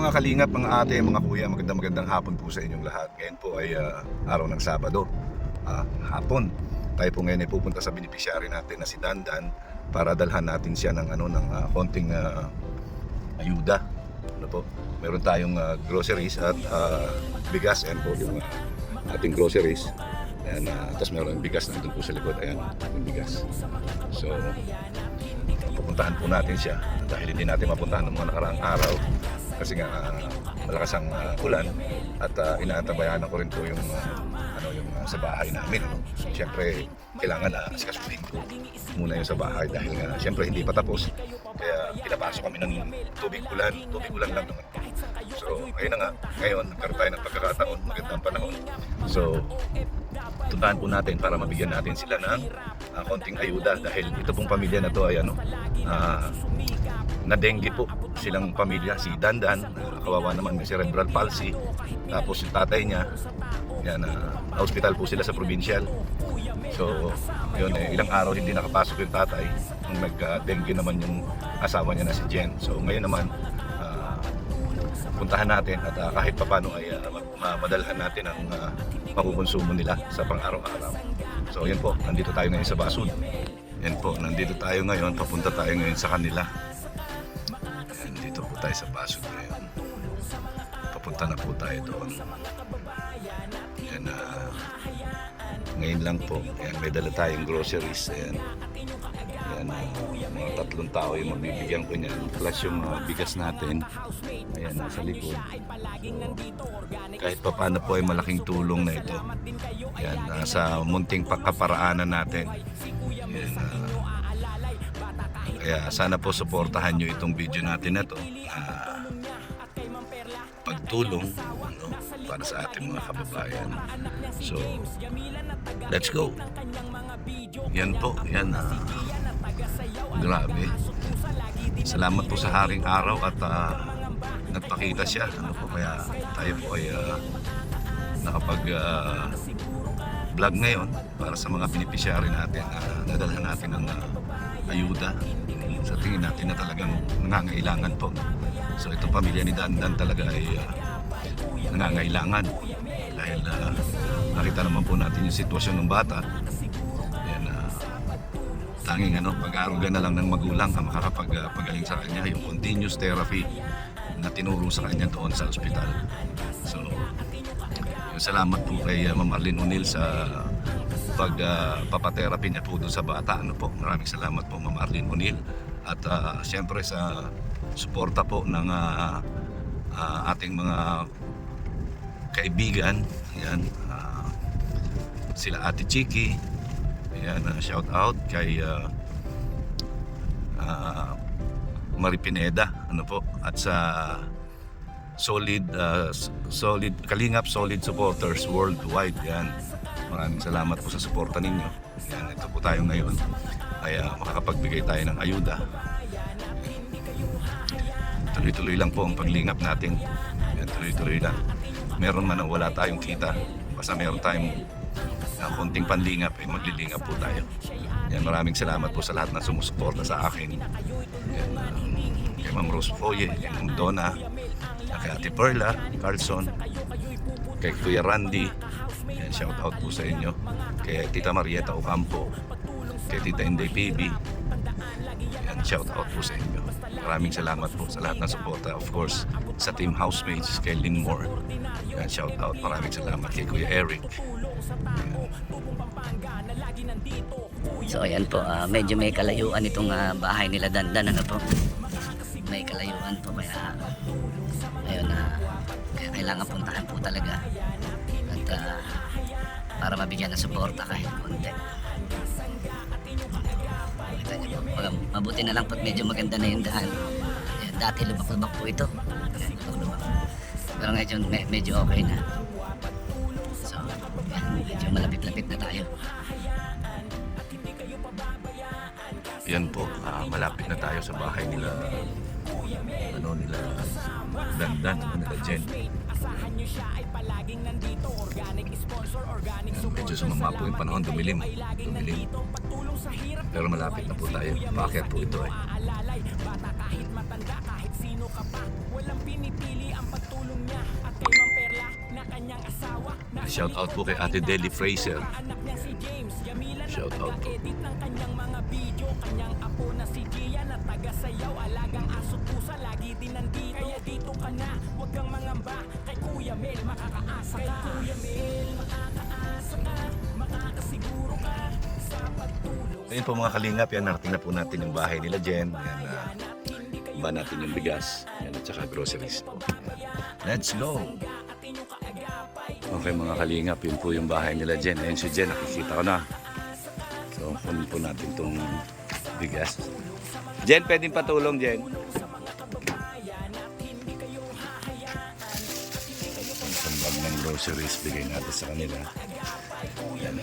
mga kalingap, mga ate, mga kuya, magandang hapon po sa inyong lahat. Ngayon po ay araw ng Sabado, hapon. Tayo po ngayon ay pupunta sa beneficiary natin na si Dandan para dalhan natin siya ng konting ayuda. Ano po? Meron tayong groceries at bigas, ayan po yung ating groceries. Ayan, tapos meron bigas na po sa likod, ayan, ating bigas. So, pupuntahan po natin siya dahil hindi natin mapuntahan ng mga nakaraang araw kasi nga malakas ang ulan at inaantabayanan ko rin po yung sa bahay namin, ano. So, siyempre kailangan asikasuhin ko muna yung sa bahay dahil nga siyempre hindi pa tapos, kaya pinapasok kami ng tubig ulan lang naman. So ayun na nga, ngayon nagkaroon tayo ng pagkakataon, magandang panahon. So puntahan po natin para mabigyan natin sila ng konting ayuda dahil ito pong pamilya na to ay na dengue po silang pamilya. Si Dandan, kawawa naman, may cerebral palsy. Tapos yung tatay niya, yan, hospital po sila sa provincial. So yun, ilang araw hindi nakapasok yung tatay nung nagka-dengue naman yung asawa niya na si Jen. So ngayon naman puntahan natin at kahit papano ay madalhan natin ang makukonsumo nila sa pang-araw-araw. So yan po, nandito tayo ngayon sa Basud. Yan po, nandito tayo ngayon, papunta tayo ngayon sa kanila. Nandito po tayo sa Basud ngayon. Papunta na po tayo doon. Yan, ngayon lang po, yan, may dala tayong groceries. Ayan. Yan, mga 3 tao yung mabibigyan ko niyan, plus yung bigas natin. Ayan, nasa likod. So, kahit pa paano po ay malaking tulong na ito. Yan, sa munting pagkaparaanan natin. Yan, kaya sana po suportahan nyo itong video natin na to. Pagtulong para sa ating mga kababayan. So, let's go. Yan po, yan. Grabe. Salamat po sa haring araw at nagpakita siya. Ano po, kaya tayo po ay nakapag vlog ngayon para sa mga beneficiary natin. Nadalhan natin ng ayuda sa tingin natin na talagang nangangailangan po. So itong pamilya ni Dandan talaga ay nangangailangan dahil nakita naman po natin yung sitwasyon ng bata. Yan, tanging pag-aaruga na lang ng magulang ang makakapagaling sa kanya, yung continuous therapy na tinuro sa kanya doon sa ospital. So yung salamat po kay Ma'am Arlene O'Neill sa pagpapatherapy niya po doon sa bata. Maraming salamat po Ma'am Arlene O'Neill at siyempre sa suporta po ng ating mga kaibigan. Yan, sila Ate Chiki. Yan, shout out kay Marie Pineda, at sa solid Kalingap Solid Supporters Worldwide. Yan, maraming salamat po sa suporta ninyo. Yan, ito po tayo ngayon ay makakapagbigay tayo ng ayuda. Tuloy-tuloy lang po ang paglingap natin. Yan, tuloy-tuloy lang. Meron man o wala tayong kita, basta meron tayong konting panlingap, maglilingap po tayo. Yan, maraming salamat po sa lahat na sumusuporta sa akin. Yan, kay Ma'am Rose Foye, kay Ma'am Donna, kay Ate Perla Carlson, kay Kuya Randy. Yan, shout out po sa inyo. Kay Tita Marieta Ocampo, kay Tita Inday PB. Yan, shout out po sa inyo. Maraming salamat po sa lahat ng suporta. Of course, sa team housemates, kay Lynn Moore. Yan, shout out. Maraming salamat kay Kuya Eric. So ayan po, medyo may kalayuan itong bahay nila Dandan, po. May kalayuan po, kaya ayun, kaya kailangan puntahan po talaga at para mabigyan ng suporta kahit konti. Kita niyo po, mabuti na lang po, medyo maganda na yung daan. Ayan, dati lubak-lubak po ito. Ayan, lubak-lubak. Pero ngayon medyo okay na. So ayan, medyo malapit-lapit na tayo. Yan po, malapit na tayo sa bahay nila Dandan, nila Jen. Medyo sumama po yung panahon, dumilim. Pero malapit na po tayo. Paakyat po ito eh. Shout out po kay Ate Deli Fraser. Shout out po. Ayun po mga kalingap, yan narating na po natin yung bahay nila Jen. Yan, ba natin yung bigas. Yan at saka groceries po. Let's go! Okay mga kalingap, yun po yung bahay nila Jen. Ayun si Jen, nakikita ko na. So, kunin po natin itong bigas. Jen, pwedeng patulong Jen. Isang bag ng groceries, bigay natin sa kanila. Yan.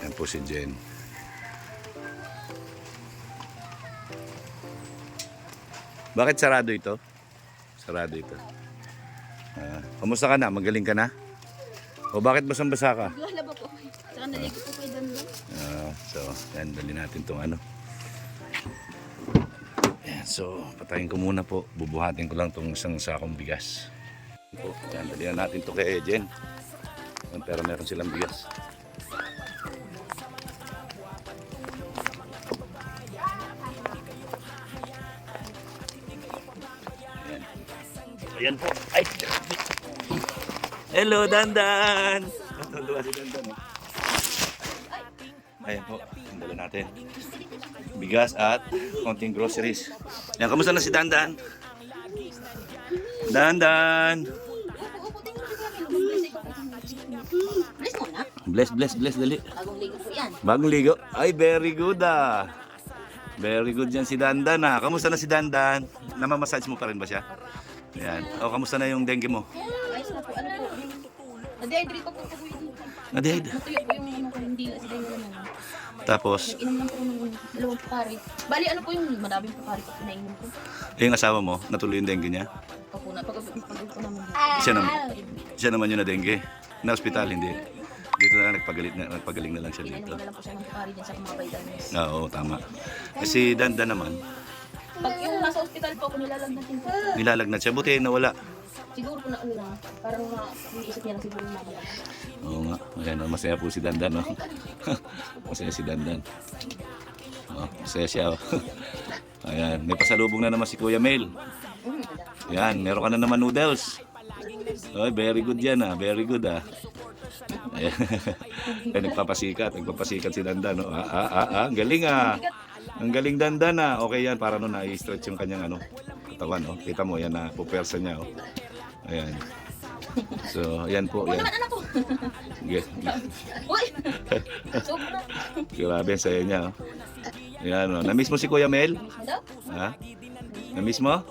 Yan po si Jen. Bakit sarado ito? Sarado ito. Kamusta ka na? Magaling ka na? O bakit basang-basa ka? Lalaba po. Saka naligo po kayo doon. So, yan, dali natin itong ano. Yan, so, patayin ko muna po. Bubuhatin ko lang itong isang sakong bigas. Po, yan, dali na natin ito kay Jen. Pero meron silang bigas. Ayan po. Ay, hello, Dandan! Natuloy si Dandan. Ayan po, dala natin. Bigas at konting groceries. Yan, kamusta na si Dandan? Dandan! Bless mo na. Bless, dali. Bagong ligo po yan. Bagong ligo. Ay, very good ah. Very good yan si Dandan ah. Kamusta na si Dandan? Namamassage mo pa rin ba siya? Yan. O, kamusta na yung dengue mo? Ayos na po. Ano po? Na-dehydrate pa po po yun. Na-dehydrate. Natuyo po yung ano ko, hindi sila yung ano. Tapos, Inom lang po ng dalawang pukari. Bali, ano po yung madaming pukari po pinainom ko. yung asawa mo, natuloy yung dengue niya? Opo na. Pag po naman. Siya naman yun na dengue. Na hospital, hindi. Dito na lang, nagpagaling na lang siya Pinainom dito. na lang po siya ng pukari dyan sa mga vitamins. Oo, tama. Kasi Dandan naman, Pag yung nasa hospital po ako nilalagnatin po. nilalagnat siya. Buti nawala. Siguro po na ano lang. Parang iniisip niya na siguro na wala. Oo nga. Ayan, masaya po si Dandan. No? Masaya si Dandan. Oh, masaya siya. Oh. Ayan, may pasalubong na naman si Kuya Mel. Ayan, meron ka na naman noodles. Oh, very good yan ah. Very good ah. Ayan. Ayan, nagpapasikat si Dandan. No? Ang galing ah. Ang galing Dandan ah. Okay yan, para no na-stretch yung kanyang ano, katawan. Oh. Kita mo, yan na, pupersa niya. Oh. Ayan. So, ayan po. Huwag Yan. naman anak ko. Yes. Uy! Sobra. Grabe, saya niya. Oh. Ayan, oh. Na-miss mo si Kuya Mel? Ano? Ha? Na-miss mo?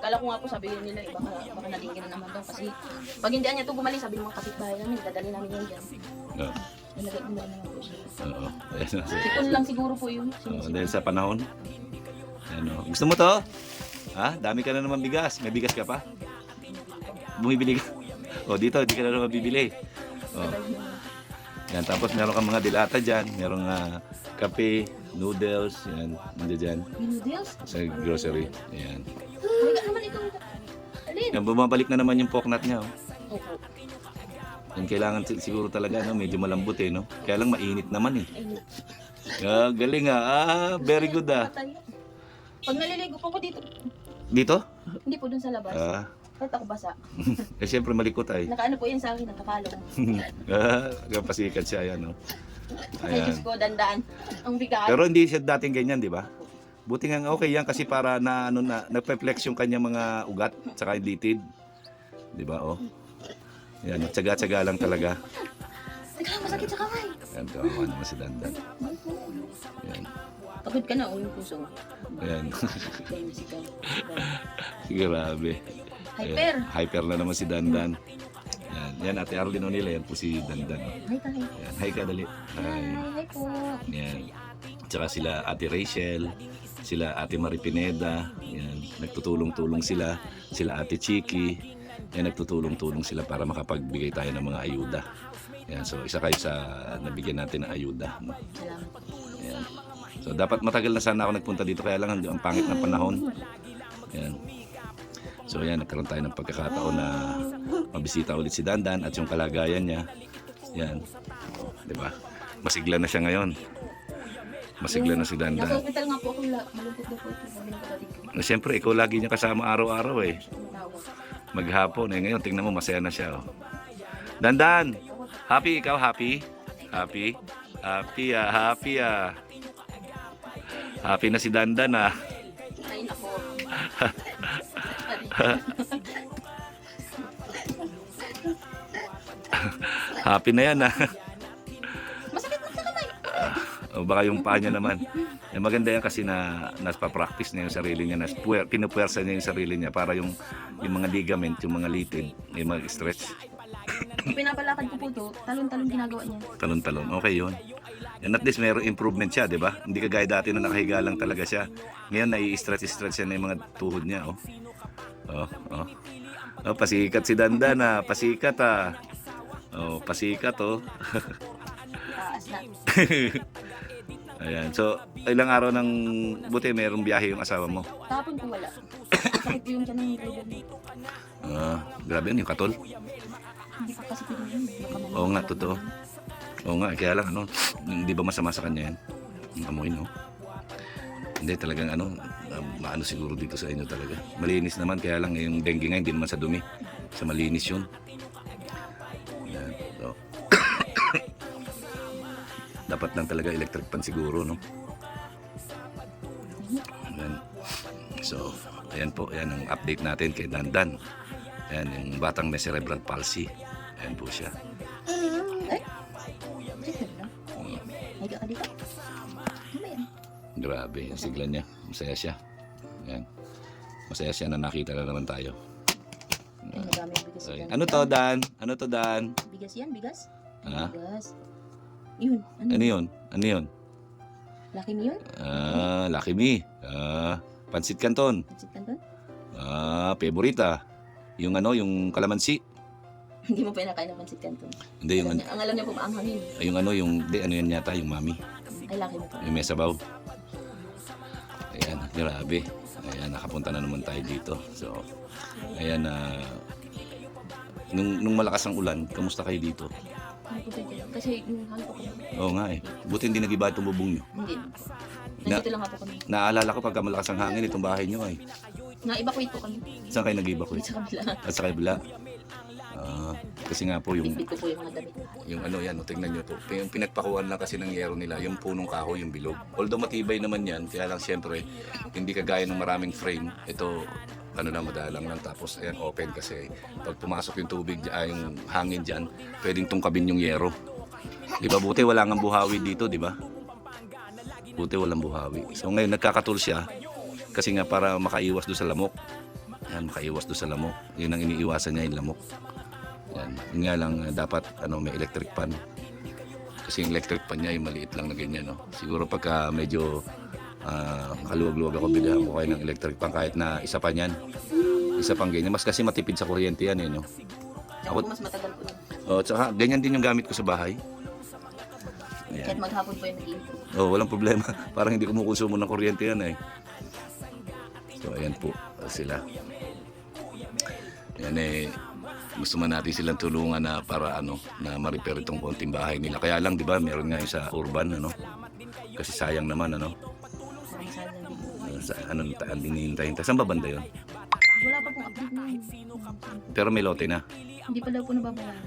Kala ko nga po sabi nila, baka nalingin na naman daw kasi pag hindi niya ito gumaling, sabi ng mga kapitbahay namin, dadali namin yan dyan. Oo. Nalagay mo na naman po siya. Oo. Ayan, oh. Sipon lang siguro po yun. Dahil sa panahon. Ayan, oh. Gusto mo to? Ha? Dami ka na naman bigas. May bigas ka pa? Bumibili ka? O, dito, hindi ka na naman bibili. O. Yan, tapos meron kang mga dilata dyan. Merong kape, noodles, yan, nandiyan dyan. Noodles? Sa grocery. Yan. Wala naman ito. Alin? Yan, bumabalik na naman yung poknat niya. Oh. Opo. Yan, kailangan siguro talaga, no? Medyo malambot eh, no? Kaya lang mainit naman eh. Ay, Galing very good ah. patay. Pag naliligo po ko dito, Dito? hindi po dun sa labas. Kahit ako basa. Eh, syempre malikot ay. Nakaano po yan sa akin, nakakalong. Kapasikat siya, yan, no? Ay, Ayan. Diyos ko, dandaan. Ang bigat. Pero hindi siya dating ganyan, di ba? Buti nga okay yan kasi para na ano na nagpe-flex yung kanyang mga ugat tsaka yung litid. Di ba? Oh. Yan, tsaga-tsaga lang talaga. Teka, masakit sa kamay. Yan, kawawa naman si Dandan. Yan. Pagod ka na, o yung puso. Yan. Kaya nasigaw. Grabe. Hyper. Ayan, hyper na naman si Dandan. Yan. Yan, Ate Arlene O'Neill. Yan po si Dandan. Hi, hi. Yan. Hi ka, dali. Hi. Hi po. Yan. Tsaka sila Ate Rachel, sila Ate Marie Pineda. Yan. Nagtutulong-tulong sila. Sila Ate Chiki. Yan, nagtutulong-tulong sila para makapagbigay tayo ng mga ayuda. Yan. So, isa kayo sa nabigyan natin ng ayuda. No? Salamat. Yan. So, dapat matagal na sana ako nagpunta dito. Kaya lang, ang pangit ng panahon. Yan. So, yan. Nagkaroon tayo ng pagkakataon na mabisita ulit si Dandan at yung kalagayan niya. Yan. Diba? Masigla na siya ngayon. Masigla na si Nasa Dandan. hospital nga po ako, malungkot na po ito. Sabi ng kapatid ko. Siyempre, ikaw lagi niya kasama araw-araw eh. Tumawag. Maghapon eh. Ngayon, tingnan mo, masaya na siya. Oh. Dandan! Happy ikaw? Happy? Happy? Happy ah, happy ah. Happy na si Dandan ah. Ay, nako. Happy na yan ah. Masakit mo sa kamay. O baka yung paa niya naman. Eh, maganda yan kasi na naspa-practice niya yung sarili niya, pinupuwersa niya yung sarili niya para yung mga ligament, yung mga litid, ay mag-stretch. Pinapalakad ko po ito, talon-talon ginagawa niya. Talon-talon. Okay yun. And at least mayroong improvement siya, di ba? Hindi kagaya dati na nakahiga lang talaga siya. Ngayon, nai-stretch siya na yung mga tuhod niya. Oh. Oh, oh. Oh, pasikat si Dandan ah. Pasikat ah. Oh, pasikat oh. Taas na. Ayan. So, ilang araw ng buti mayroong biyahe yung asawa mo. Tapon po wala. Sakit po yung tiyan ng driver niya. Grabe yun, yung katol. Hindi pa kasi pwede yun. Baka mamaya Oo nga, wala totoo. po. Oo nga, kaya lang ano, hindi ba masama sa kanya yan? Ang amoy, no? Hindi, talagang ano, maano siguro dito sa inyo talaga. Malinis naman, kaya lang yung dengue nga, hindi naman sa dumi. Sa malinis yun. Yan, so. Dapat lang talaga electric pan siguro, no? Ayan. So, ayan po, ayan ang update natin kay Dandan. Ayan, yung batang may cerebral palsy. Ayan po siya. Ay! Sakit na lang. Higa ka dito. Ano yan? Grabe, yung sigla niya. Masaya siya. Ayan. Masaya siya na nakita na naman tayo. Ay, madami yung bigas. So, yan. ano to, Dan? Ano to, Dan? Bigas yan, bigas. Ha? Bigas. Yun. Ano yun? Ano yun? Laki mo yun? Lucky Me. Pansit Canton. Pansit Canton? Favorita. Yung ano, yung kalamansi. Hindi mo pa nakain ng pansit Canton. Hindi, yung, Ang alam niya po maanghangin. yung ano, yung, di, ano yan yata, yung mami. Ay, laki mo po. Yung may sabaw. Ayan, grabe. Ayan, nakapunta na naman tayo dito. So, ayan, nung malakas ang ulan, kamusta kayo dito? Ano po dyan? Kasi yung hangin po kami. Oo nga eh. Buti hindi nag-iba itong bubong nyo. Hindi. Na- Nandito lang nga po kami. Naalala ko pagka malakas ang hangin, itong bahay nyo ay. Na-evacuate po kami. Saan kayo nag-evacuate? Sa kabila. At sa kabila. Kasi nga po yung Bitbit ko po yung mga damit. yung ano yan, tingnan nyo po. Yung pinagpakuhan lang kasi ng yero nila, yung punong kahoy, yung bilog. Although matibay naman yan, kaya lang siyempre, hindi kagaya ng maraming frame. Ito, ano lang, madalang lang. Tapos, ayan, open kasi pag pumasok yung tubig, yung hangin dyan, pwedeng tungkabin yung yero. Di ba, buti wala nga buhawi dito, di ba? Buti walang buhawi. So ngayon, nagkakatul siya kasi nga para makaiwas doon sa lamok. Yan, makaiwas doon sa lamok. Yun ang iniiwasan niya, yung lamok. Yan. Yun nga lang, dapat ano, may electric pan. Kasi yung electric pan niya, yung maliit lang na ganyan. No? Siguro pagka medyo kaluwag-luwag ako, bigyan ko kayo ng electric pan kahit na isa pa niyan. Isa pang ganyan. Mas kasi matipid sa kuryente yan. No? Tsaka po mas matagal po. Tsaka ganyan din yung gamit ko sa bahay. Ayan. Kahit maghapon po yung nag-iinit. Walang problema. Parang hindi kumukonsumo ng kuryente yan eh. So, ayan po sila. Ayan eh, gusto man natin silang tulungan na para ano, na ma-repair itong konting bahay nila. Kaya lang, di ba, meron nga yung sa urban, ano? Kasi sayang naman, ano? Parang sana din. Sa, ano, hinihintay. Saan ba banda yun? Wala pa pong update na yun. Pero may lote na. Hindi pa daw po nababayaran.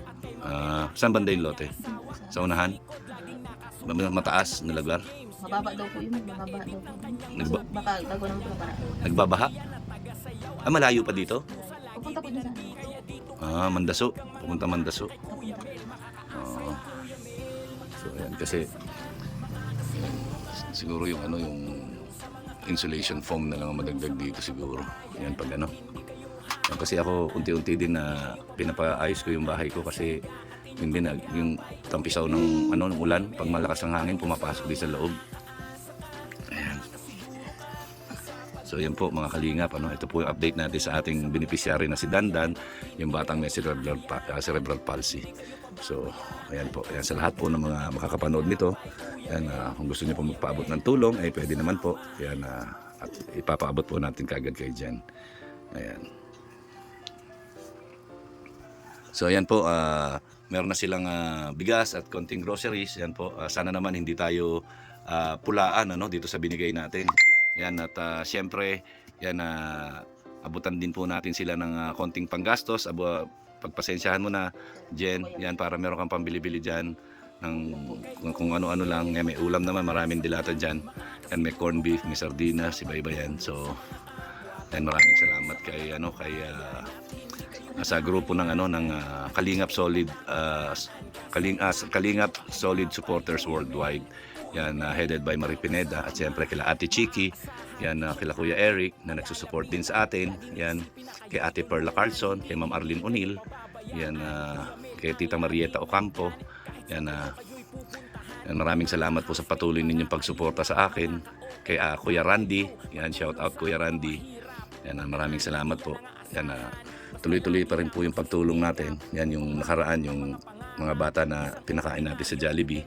Saan banda yung lote? Sa unahan? Mataas na lugar? Mababa daw po yun. Mababa daw po. Nagba- So, baka gagawa naman po na para. Nagbabaha? Malayo pa dito? Pupunta po dyan sa Mandaso. Pupunta Mandaso. Papunta. So ayan kasi siguro yung ano yung insulation foam na lang ang madagdag dito siguro. Yan pag ano. Kasi ako unti-unti din na pinapaayos ko yung bahay ko kasi yung tampisaw ng ng ulan, pag malakas ang hangin pumapasok din sa loob. Ayan. So yan po mga kalingap, ito po yung update natin sa ating beneficiary na si Dandan, yung batang may cerebral palsy. So ayan po, ayan, sa lahat po ng mga makakapanood nito, ayan, kung gusto niyo po magpaabot ng tulong ay pwede naman po, ayan, at ipapaabot po natin kagad kay Jen. Ayan. So ayan po, meron na silang bigas at konting groceries. Ayan po, sana naman hindi tayo pulaan dito sa binigay natin. Yan, at siyempre yan, abutan din po natin sila ng konting panggastos. Pagpasensyahan mo na, Jen, yan, para meron kang pambili-bili dyan ng kung ano-ano lang. Yan, may ulam naman, maraming dilata dyan. Yan, may corned beef, may sardinas, iba-iba yan. So yan, maraming salamat kay sa grupo ng Kalingap Solid Kalingap Solid Supporters Worldwide. Yan, headed by Marie Pineda, at siyempre kila Ate Chiki, yan, kila Kuya Eric na nagsusupport din sa atin, yan, kay Ate Perla Carlson, kay Ma'am Arlene O'Neill, yan, kay Tita Marieta Ocampo, yan, yan, maraming salamat po sa patuloy ninyong pagsuporta sa akin, kay Kuya Randy, yan, shout out Kuya Randy, yan, maraming salamat po, yan, tuloy-tuloy pa rin po yung pagtulong natin, yan, yung nakaraan, yung mga bata na pinakain natin sa Jollibee.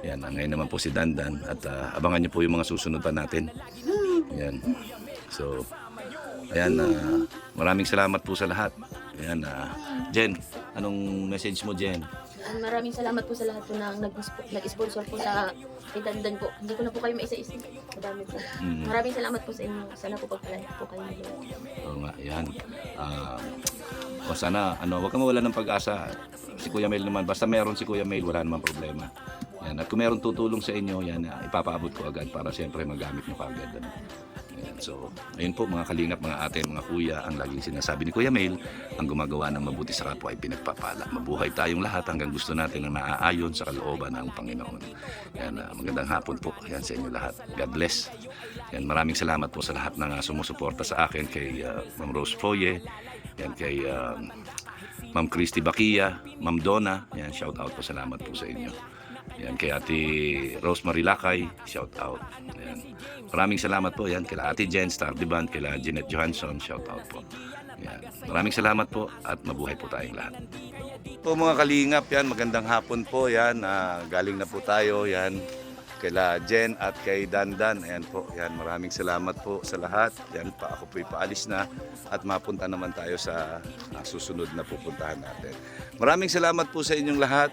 Yan, ngayon naman po si Dandan, at abangan niyo po yung mga susunod pa natin. Yan. So, ayan, maraming salamat po sa lahat. Ayan, Jen, anong message mo, Jen? Maraming salamat po sa lahat po na nag-sponsor po sa kay Dandan po. Hindi ko na po kayo maisa-isa. Madami po. Maraming salamat po sa inyo. Sana po pagpalain po kayo. Oo nga, yan. O sana, wag kang mawala ng pag-asa. Si Kuya Mel naman, basta meron si Kuya Mel, wala namang problema. Yan. At kung meron tutulong sa inyo, yan, ipapaabot ko agad para siyempre magamit nyo kaagad. Yan. So, ayun po mga kalingap, mga ate, mga kuya, ang laging sinasabi ni Kuya Mel, ang gumagawa ng mabuti sa kapwa ay pinagpapala. Mabuhay tayong lahat hanggang gusto natin na naaayon sa kalooban ng Panginoon. Yan, magandang hapon po. Yan sa inyo lahat. God bless. Yan, maraming salamat po sa lahat ng sumusuporta sa akin, kay Ma'am Rose Foye, yan, kay Ma'am Christy Bakia, Ma'am Donna, yan, shout out po, salamat po sa inyo. Yan, kay Ate Rosemary Lakay, shout out. Yan. Maraming salamat po, yan, kay Ate Jen Stardiban, kay Jeanette Johansson, shout out po. Yan. Maraming salamat po at mabuhay po tayong lahat. Po mga kalingap, yan, magandang hapon po, yan, galing na po tayo, yan, kila Jen at kay Dandan. Ayan po, yan, maraming salamat po sa lahat. Yan, ako po ipaalis na at mapunta naman tayo sa susunod na pupuntahan natin. Maraming salamat po sa inyong lahat.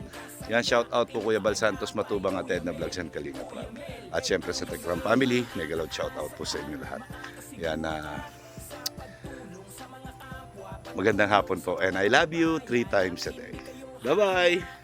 Yan, shout out po Kuya Bal Santos Matubang at Edna Vlogs and Kalingap Rap. At syempre sa Tekram Family, mega loud shout out po sa inyong lahat. Yan, magandang hapon po, and I love you 3 times a day. Bye-bye!